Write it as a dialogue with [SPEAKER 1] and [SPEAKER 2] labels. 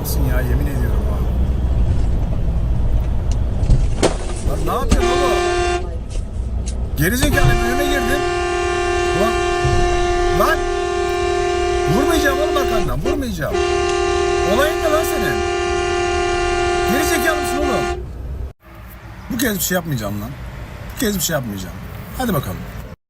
[SPEAKER 1] mısın ya? Yemin ediyorum ha. Lan ne yapıyorsun oğlum? Gerizekalı önüme girdin. Lan. Lan. Vurmayacağım oğlum arkandan. Vurmayacağım. Olayın ne lan senin? Gerizekalı mısın oğlum? Bu kez bir şey yapmayacağım lan. Bu kez bir şey yapmayacağım. Hadi bakalım.